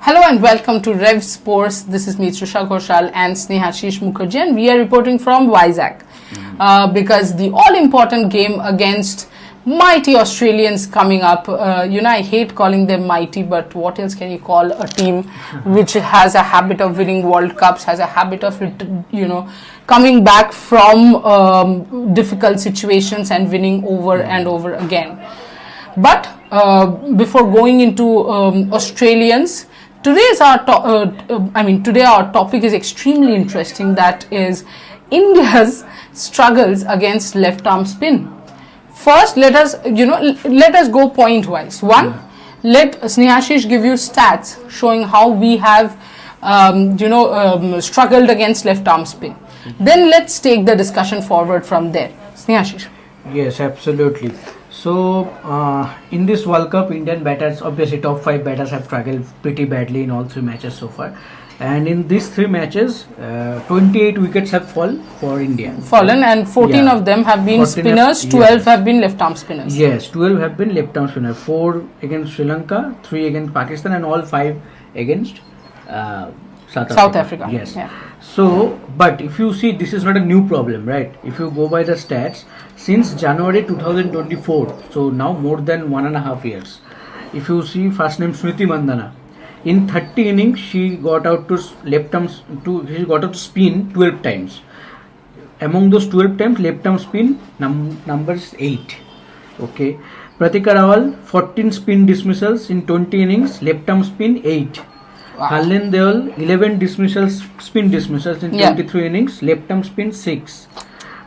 Hello and welcome to Rev Sports. This is me, Trisha Ghosal and Snehasis Mukherjee, and we are reporting from Vizag because the all-important game against mighty Australians coming up. I hate calling them mighty, but what else can you call a team which has a habit of winning World Cups, has a habit of coming back from difficult situations and winning over and over again. But before going into Australians, today our topic is extremely interesting. That is India's struggles against left arm spin. First, let us go point wise. One, let Snehasis give you stats showing how we have struggled against left arm spin. Then let's take the discussion forward from there. Snehasis. Yes, absolutely. So, in this World Cup, Indian batters, obviously top 5 batters have struggled pretty badly in all 3 matches so far. And in these 3 matches, 28 wickets have fallen for India. And 14 of them have been spinners, 12 have been left arm spinners. Yes, 12 have been left arm spinners. 4 against Sri Lanka, 3 against Pakistan, and all 5 against South Africa. Yes. Yeah. So, but if you see, this is not a new problem, right? If you go by the stats, since January 2024, so now more than 1.5 years. If you see, first name Smriti Mandhana, in 30 innings she got out to left arm to spin 12 times. Among those 12 times, left arm spin numbers 8. Okay, Pratika Rawal 14 spin dismissals in 20 innings, left arm spin 8. Wow. Harleen Deol 11 spin dismissals in 23 innings, left arm spin 6.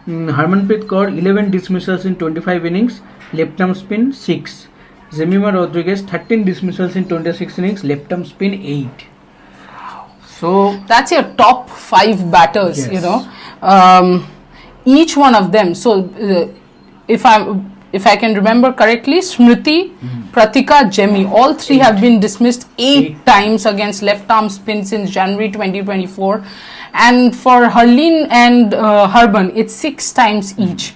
Harmanpreet Kaur 11 dismissals in 25 innings, left arm spin 6. Jemimah Rodriguez 13 dismissals in 26 innings, left arm spin 8. So that's your top 5 batters. Yes. Each one of them. So if I can remember correctly, Smriti, Pratika, Jemi, all 3 have been dismissed 8 times against left arm spin since January 2024. And for Harleen and Harban, it's 6 times each.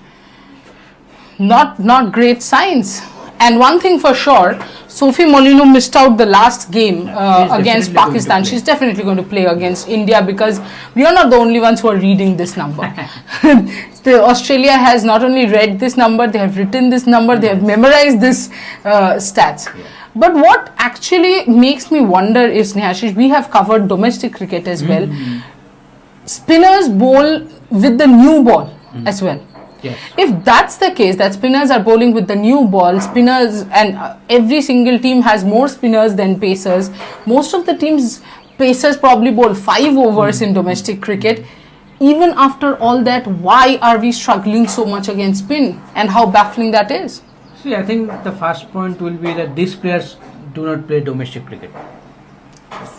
Not great signs. And one thing for sure, Sophie Molino missed out the last game against Pakistan. She's definitely going to play against India because we are not the only ones who are reading this number. Australia has not only read this number, they have written this number, they have memorized this stats. Yeah. But what actually makes me wonder is, Snehasis, we have covered domestic cricket as well. Spinners bowl with the new ball as well. Yes. If that's the case, that spinners are bowling with the new ball, spinners and every single team has more spinners than pacers. Most of the teams, pacers probably bowl 5 overs in domestic cricket. Even after all that, why are we struggling so much against spin, and how baffling that is? See, I think the first point will be that these players do not play domestic cricket.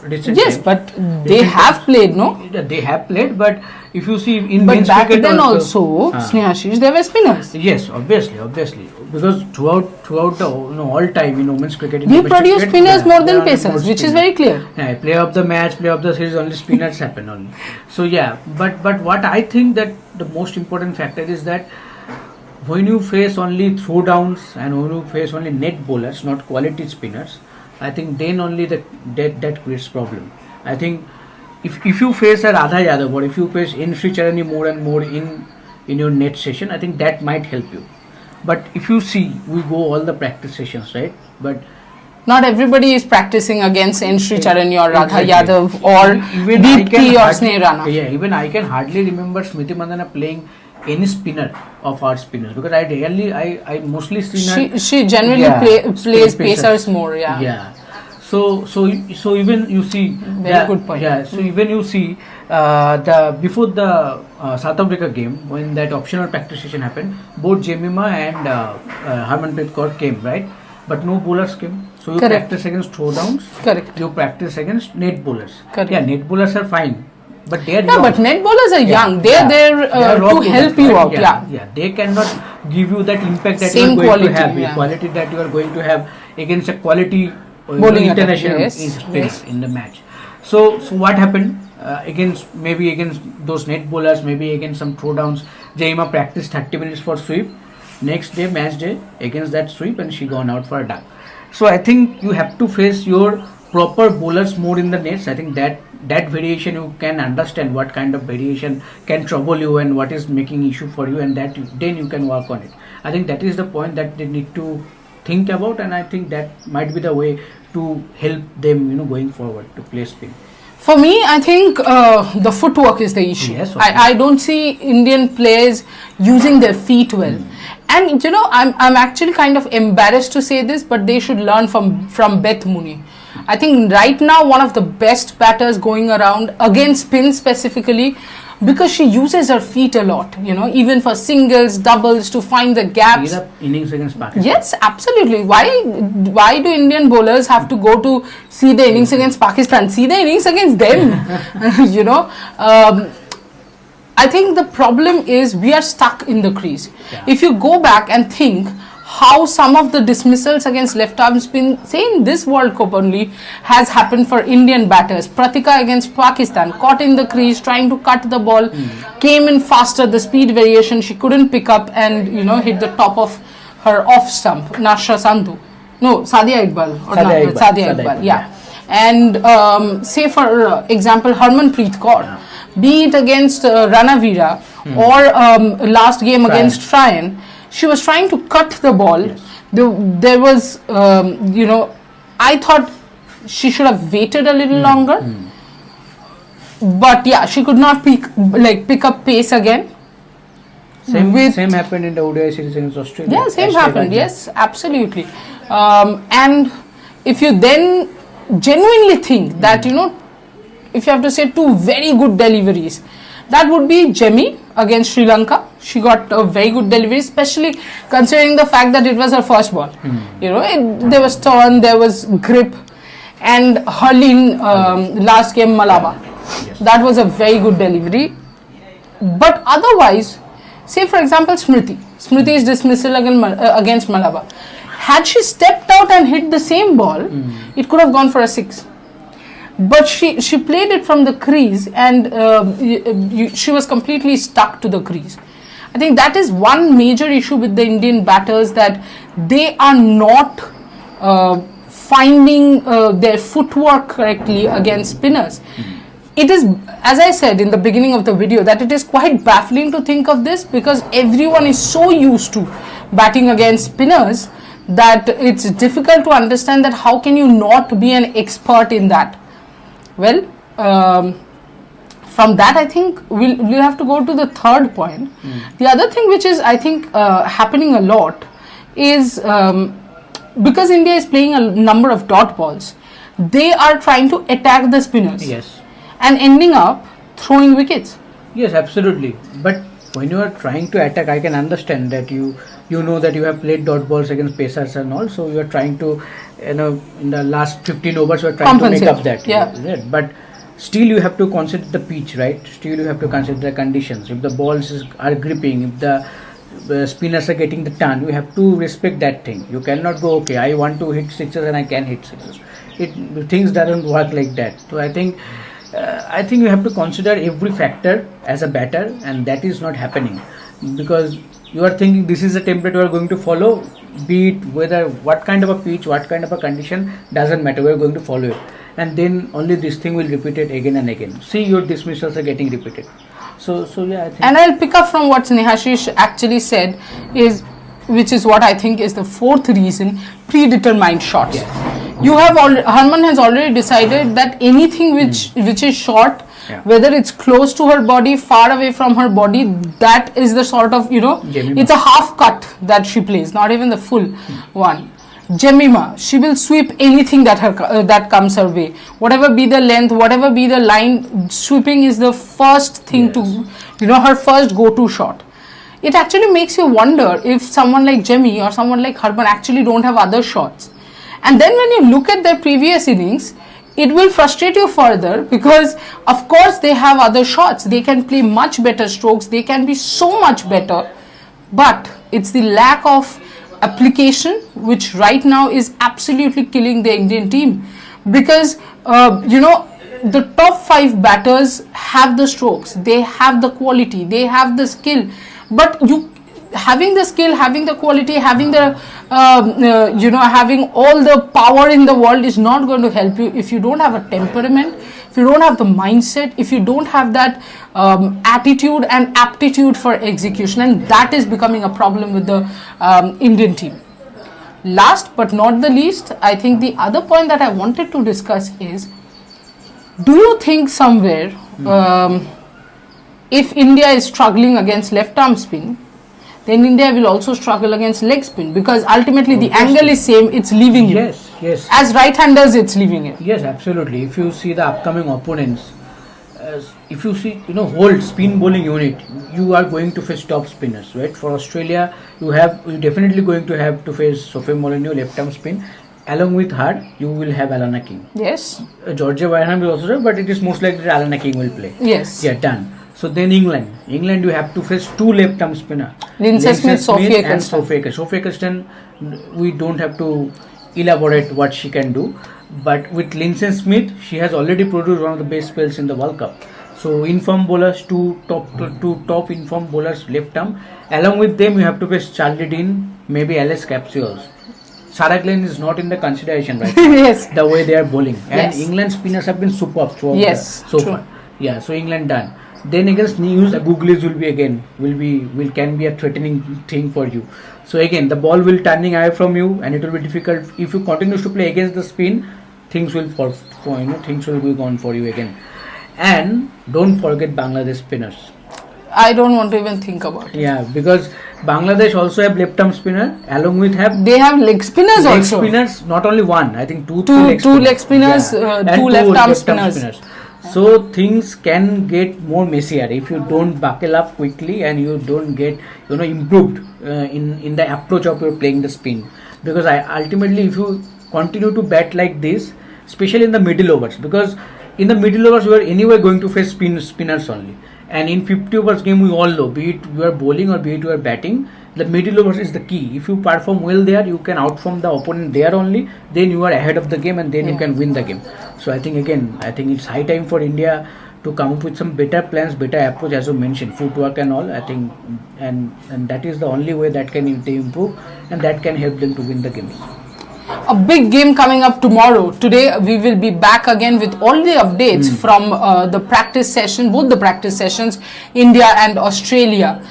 Yes, but they have played, no? They have played, but if you see in but men's back cricket then also Snehasis, they were spinners. Yes, obviously, because throughout the all time in women's cricket, we produce spinners more than pacers, which is very clear. Yeah, play of the match, play of the series, only spinners happen only. So yeah, but what I think that the most important factor is that when you face only throwdowns and when you face only net bowlers, not quality spinners, I think then only that creates problem. I think if you face a Radha Yadav or if you face Sri Charani more and more in your net session, I think that might help you. But if you see, we go all the practice sessions, right? But not everybody is practicing against Sri Charani or Radha Yadav or Deepti or Sneh Rana. Yeah, even I can hardly remember Smriti Mandhana playing any spinner of our spinners, because I mostly seen her. She generally plays pacers more. Yeah. So even you see very good point. Yeah. So even you see before the South Africa game, when that optional practice session happened, both Jemimah and Harmanpreet Kaur came, right? But no bowlers came. So you practice against throwdowns. Correct. You practice against net bowlers. Correct. Yeah, net bowlers are fine. But they are young. But net bowlers are young. They are there to help you out. Yeah, they cannot give you that impact that you are going to have, the quality that you are going to have against a quality bowling international in the match. So what happened against those net bowlers, maybe against some throwdowns? Jemimah practiced 30 minutes for sweep. Next match day against that sweep, and she gone out for a duck. So I think you have to face your proper bowlers more in the nets, I think that variation you can understand what kind of variation can trouble you and what is making issue for you, and that then you can work on it. I think that is the point that they need to think about, and I think that might be the way to help them, going forward to play spin. For me, I think the footwork is the issue. Yes, I don't see Indian players using their feet well. And I'm actually kind of embarrassed to say this, but they should learn from Beth Mooney. I think right now one of the best batters going around against spin specifically, because she uses her feet a lot, even for singles, doubles, to find the gaps. See the innings against Pakistan. Yes, absolutely. Why do Indian bowlers have to go to see the innings against Pakistan? See the innings against them. I think the problem is we are stuck in the crease. Yeah. If you go back and think how some of the dismissals against left arm spin, say in this World Cup only, has happened for Indian batters. Pratika against Pakistan, caught in the crease, trying to cut the ball, came in faster, the speed variation she couldn't pick up, and hit the top of her off stump. Nasha Sandhu, no, Sadia Iqbal, Sadia Iqbal, yeah. And say for example Harmanpreet Kaur, be it against Ranavira or last game against Tryon, she was trying to cut the ball. Yes. There was, I thought she should have waited a little longer. But yeah, she could not pick up pace again. Same happened in the ODI series against Australia. Yeah, same happened. Yes, absolutely. And if you then genuinely think that, if you have to say two very good deliveries, that would be Jemmy against Sri Lanka. She got a very good delivery, especially considering the fact that it was her first ball. There was turn, there was grip, and Harleen last game Malaba. Yes. That was a very good delivery. But otherwise, say for example Smriti's dismissal against Malaba. Had she stepped out and hit the same ball, it could have gone for a 6. But she played it from the crease, and she was completely stuck to the crease. I think that is one major issue with the Indian batters, that they are not finding their footwork correctly against spinners. It is, as I said in the beginning of the video, that it is quite baffling to think of this, because everyone is so used to batting against spinners that it's difficult to understand that how can you not be an expert in that. Well, from that I think we'll have to go to the third point. The other thing which is I think happening a lot is because India is playing a number of dot balls, they are trying to attack the spinners. Yes. And ending up throwing wickets. Yes, absolutely. But when you are trying to attack, I can understand that you know that you have played dot balls against pacers and all, so you are trying to, in the last 15 overs you are trying to make up that. Yeah. But still you have to consider the pitch, right? Still you have to consider the conditions. If the balls are gripping, if the spinners are getting the turn, you have to respect that thing. You cannot go, okay, I want to hit sixes and I can hit sixes. Things doesn't work like that. So I think you have to consider every factor as a batter, and that is not happening, because you are thinking this is the template we are going to follow, be it whether what kind of a pitch, what kind of a condition, doesn't matter, we are going to follow it, and then only this thing will repeat it again and again. See, your dismissals are getting repeated. So yeah, I think. And I'll pick up from what Snehasis actually said, which is what I think is the fourth reason: predetermined shots. Yes. Harman has already decided that anything which is short, whether it's close to her body, far away from her body, that is the sort of, it's a half cut that she plays, not even the full one. Jemima, she will sweep anything that comes her way. Whatever be the length, whatever be the line, sweeping is the first thing to, her first go-to shot. It actually makes you wonder if someone like Jemmy or someone like Harman actually don't have other shots. And then when you look at their previous innings, it will frustrate you further, because of course they have other shots. They can play much better strokes. They can be so much better. But it's the lack of application which right now is absolutely killing the Indian team. Because, the top 5 batters have the strokes. They have the quality. They have the skill. But having the skill, having the quality, having the having all the power in the world is not going to help you if you don't have a temperament, if you don't have the mindset, if you don't have that attitude and aptitude for execution, and that is becoming a problem with the Indian team. Last but not the least, I think the other point that I wanted to discuss is, do you think somewhere if India is struggling against left arm spin, then India will also struggle against leg spin, because ultimately the angle is same, it's leaving it. Yes, yes. As right-handers, it's leaving it. Yes, absolutely. If you see the upcoming opponents, if you see, whole spin bowling unit, you are going to face top spinners, right? For Australia, you're definitely going to have to face Sophia Molineux, left arm spin. Along with her, you will have Alana King. Yes. Georgia Wyndham will also have, but it is most likely that Alana King will play. Yes. Yeah, done. So then England, you have to face two left arm spinner. Lindsay Smith, Sophia Ecclestone, we don't have to elaborate what she can do. But with Lindsay Smith, she has already produced one of the best spells in the World Cup. So informed bowlers, two top informed bowlers left arm. Along with them, you have to face Charlie Dean, maybe Alice Capsules. Sarah Glenn is not in the consideration right now. Yes. The way they are bowling. And Yes. England spinners have been superb throughout Yes, so true. far. Yeah, so England done. Then against News, Googlies can be a threatening thing for you. So again, the ball will turning away from you, and it will be difficult. If you continue to play against the spin, things will things will be gone for you again. And don't forget Bangladesh spinners. I don't want to even think about it. Yeah, because Bangladesh also have left arm spinner, along with They have leg spinners leg also. spinners, not only one, I think two leg spinners, and two left arm spinners. So things can get more messier if you don't buckle up quickly and you don't get improved in the approach of your playing the spin. Because ultimately, if you continue to bat like this, especially in the middle overs, because in the middle overs you are anyway going to face spinners only. And in 50 overs game, we all know, be it you are bowling or be it you are batting, the middle overs is the key. If you perform well there, you can outperform the opponent there only, then you are ahead of the game and then you can win the game. So I think it's high time for India to come up with some better plans, better approach, as you mentioned, footwork and all. I think and that is the only way that can improve, and that can help them to win the games. A big game coming up tomorrow. Today we will be back again with all the updates from the practice session, both the practice sessions, India and Australia.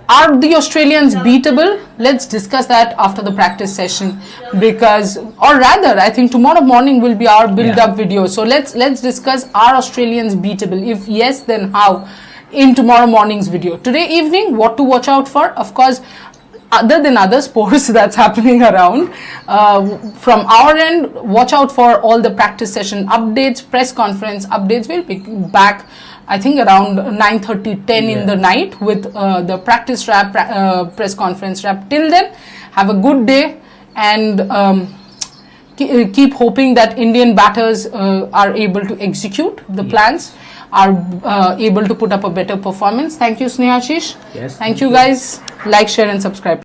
Are the Australians beatable? Let's discuss that after the practice session, or rather, I think tomorrow morning will be our build-up video. So let's discuss, are Australians beatable? If yes, then how? In tomorrow morning's video. Today evening, what to watch out for? Of course, other than other sports that's happening around, from our end, watch out for all the practice session updates, press conference updates. We'll be back, I think, around 9:30, 10 in the night with the practice wrap, press conference wrap. Till then, have a good day, and keep hoping that Indian batters are able to execute the plans, are able to put up a better performance. Thank you, Snehasis. Yes. Thank you, guys. Like, share and subscribe.